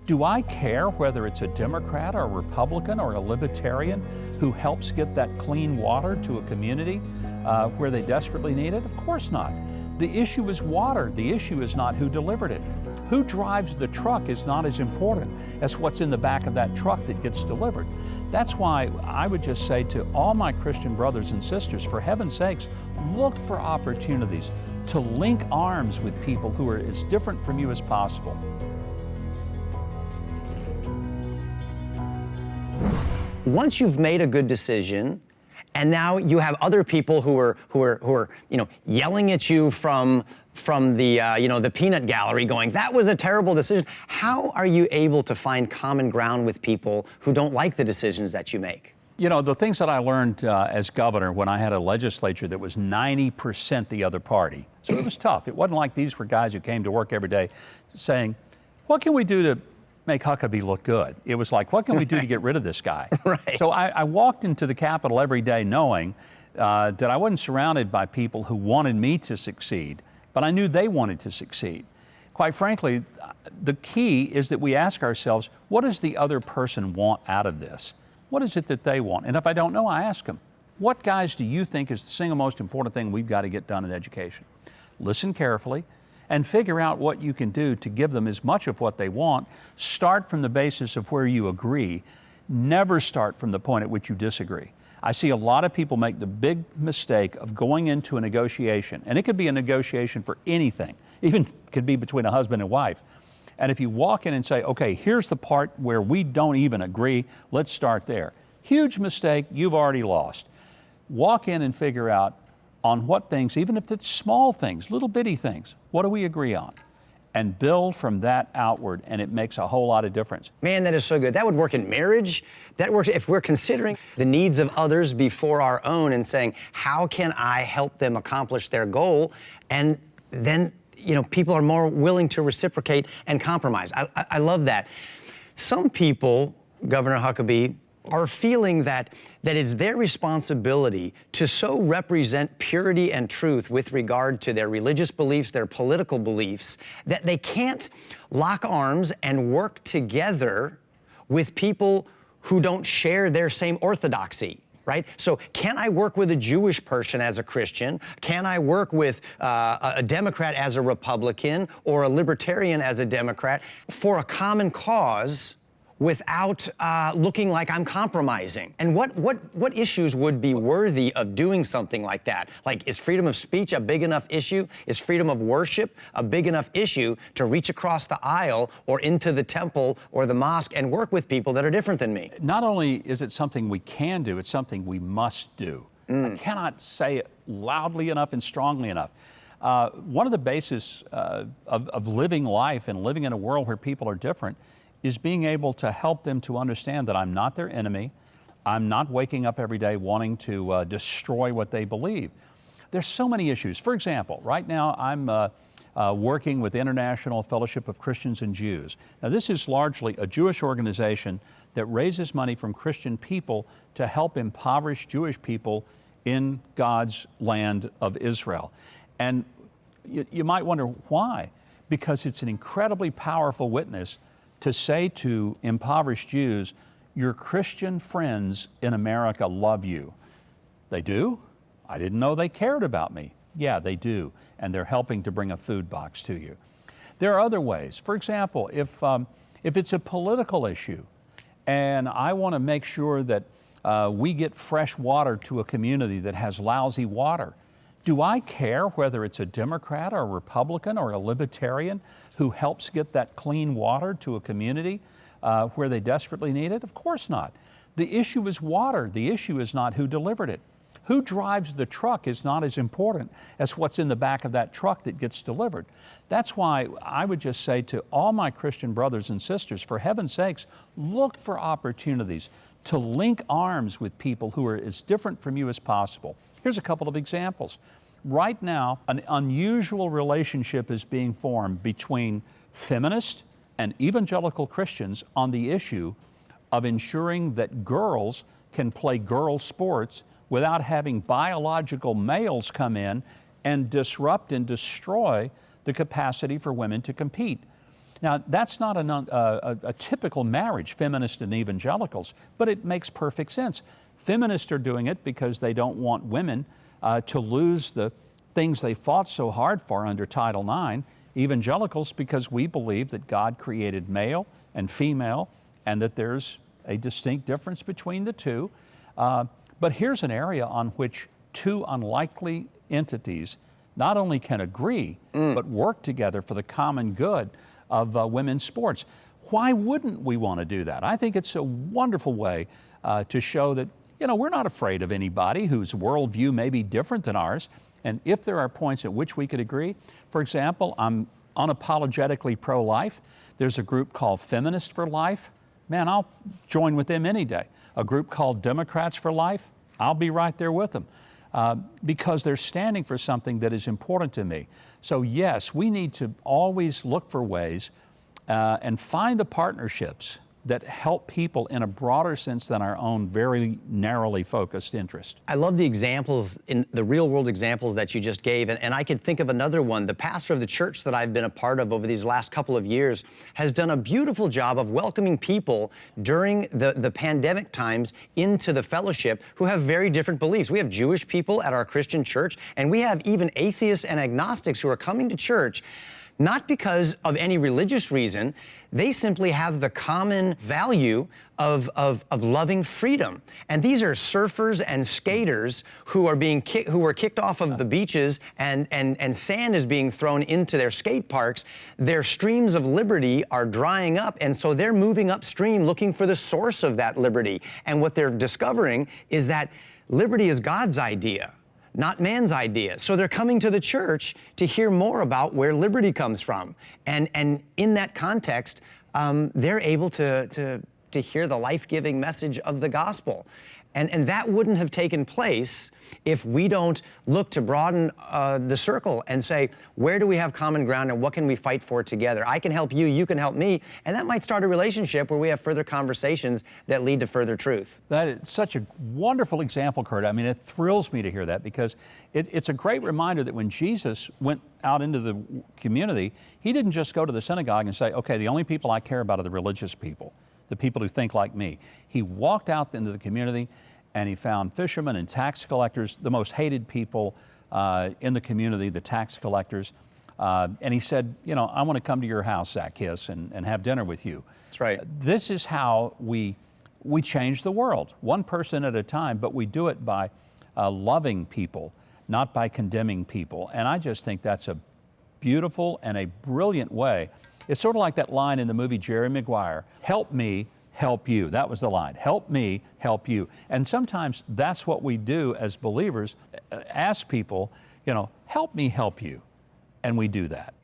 Do I care whether it's a Democrat or a Republican or a Libertarian who helps get that clean water to a community where they desperately need it? Of course not. The issue is water. The issue is not who delivered it. Who drives the truck is not as important as what's in the back of that truck that gets delivered. That's why I would just say to all my Christian brothers and sisters, for heaven's sakes, look for opportunities to link arms with people who are as different from you as possible. Once you've made a good decision, and now you have other people who are yelling at you from the peanut gallery going, that was a terrible decision. How are you able to find common ground with people who don't like the decisions that you make? You know, the things that I learned as governor when I had a legislature that was 90% the other party. So it was tough. It wasn't like these were guys who came to work every day saying, what can we do to make Huckabee look good? It was like, what can we do to get rid of this guy? Right. So I walked into the Capitol every day knowing that I wasn't surrounded by people who wanted me to succeed, but I knew they wanted to succeed. Quite frankly, the key is that we ask ourselves, what does the other person want out of this? What is it that they want? And if I don't know, I ask them, what, guys, do you think is the single most important thing we've got to get done in education? Listen carefully and figure out what you can do to give them as much of what they want. Start from the basis of where you agree. Never start from the point at which you disagree. I see a lot of people make the big mistake of going into a negotiation, and it could be a negotiation for anything, even could be between a husband and wife. And if you walk in and say, okay, here's the part where we don't even agree, let's start there. Huge mistake, you've already lost. Walk in and figure out on what things, even if it's small things, little bitty things, what do we agree on? And build from that outward, and it makes a whole lot of difference. Man, that is so good. That would work in marriage. That works if we're considering the needs of others before our own and saying, how can I help them accomplish their goal? And then, people are more willing to reciprocate and compromise. I love that. Some people, Governor Huckabee, are feeling that it's their responsibility to so represent purity and truth with regard to their religious beliefs, their political beliefs, that they can't lock arms and work together with people who don't share their same orthodoxy. Right? So can I work with a Jewish person as a Christian? Can I work with a Democrat as a Republican or a Libertarian as a Democrat for a common cause without looking like I'm compromising? And what issues would be worthy of doing something like that? Like, is freedom of speech a big enough issue? Is freedom of worship a big enough issue to reach across the aisle or into the temple or the mosque and work with people that are different than me? Not only is it something we can do, it's something we must do. I cannot say it loudly enough and strongly enough. One of the bases of living life and living in a world where people are different is being able to help them to understand that I'm not their enemy. I'm not waking up every day wanting to destroy what they believe. There's so many issues. For example, right now I'm working with International Fellowship of Christians and Jews. Now, this is largely a Jewish organization that raises money from Christian people to help impoverished Jewish people in God's land of Israel. And you might wonder why? Because it's an incredibly powerful witness to say to impoverished Jews, your Christian friends in America love you. They do? I didn't know they cared about me. Yeah, they do, and they're helping to bring a food box to you. There are other ways. For example, if it's a political issue, and I want to make sure that we get fresh water to a community that has lousy water, do I care whether it's a Democrat or a Republican or a Libertarian who helps get that clean water to a community where they desperately need it? Of course not. The issue is water. The issue is not who delivered it. Who drives the truck is not as important as what's in the back of that truck that gets delivered. That's why I would just say to all my Christian brothers and sisters, for heaven's sakes, look for opportunities to link arms with people who are as different from you as possible. Here's a couple of examples. Right now, an unusual relationship is being formed between feminist and evangelical Christians on the issue of ensuring that girls can play girl sports without having biological males come in and disrupt and destroy the capacity for women to compete. Now, that's not a typical marriage, feminists and evangelicals, but it makes perfect sense. Feminists are doing it because they don't want women to lose the things they fought so hard for under Title IX. Evangelicals, because we believe that God created male and female and that there's a distinct difference between the two. But here's an area on which two unlikely entities not only can agree, but work together for the common good of women's sports. Why wouldn't we want to do that? I think it's a wonderful way to show that, you know, we're not afraid of anybody whose worldview may be different than ours. And if there are points at which we could agree, for example, I'm unapologetically pro-life. There's a group called Feminists for Life. Man, I'll join with them any day. A group called Democrats for Life, I'll be right there with them. Because they're standing for something that is important to me. So yes, we need to always look for ways and find the partnerships that help people in a broader sense than our own very narrowly focused interest. I love the examples, in the real world examples that you just gave, and I could think of another one. The pastor of the church that I've been a part of over these last couple of years has done a beautiful job of welcoming people during the pandemic times into the fellowship who have very different beliefs. We have Jewish people at our Christian church, and we have even atheists and agnostics who are coming to church not because of any religious reason. They simply have the common value of loving freedom. And these are surfers and skaters who are who were kicked off of the beaches, and sand is being thrown into their skate parks. Their streams of liberty are drying up, and so they're moving upstream looking for the source of that liberty. And what they're discovering is that liberty is God's idea, not man's idea. So they're coming to the church to hear more about where liberty comes from. And in that context, they're able to hear the life-giving message of the gospel. And that wouldn't have taken place if we don't look to broaden the circle and say, where do we have common ground and what can we fight for together? I can help you, you can help me, and that might start a relationship where we have further conversations that lead to further truth. That is such a wonderful example, Kurt. I mean, it thrills me to hear that, because it's a great reminder that when Jesus went out into the community, he didn't just go to the synagogue and say, okay, the only people I care about are the religious people, the people who think like me. He walked out into the community and he found fishermen and tax collectors, the most hated people in the community, the tax collectors. And he said, you know, I want to come to your house, Zacchaeus, and have dinner with you. That's right. This is how we change the world, one person at a time, but we do it by loving people, not by condemning people. And I just think that's a beautiful and a brilliant way. It's sort of like that line in the movie Jerry Maguire, help me, help you. That was the line. Help me, help you. And sometimes that's what we do as believers, ask people, you know, help me, help you. And we do that.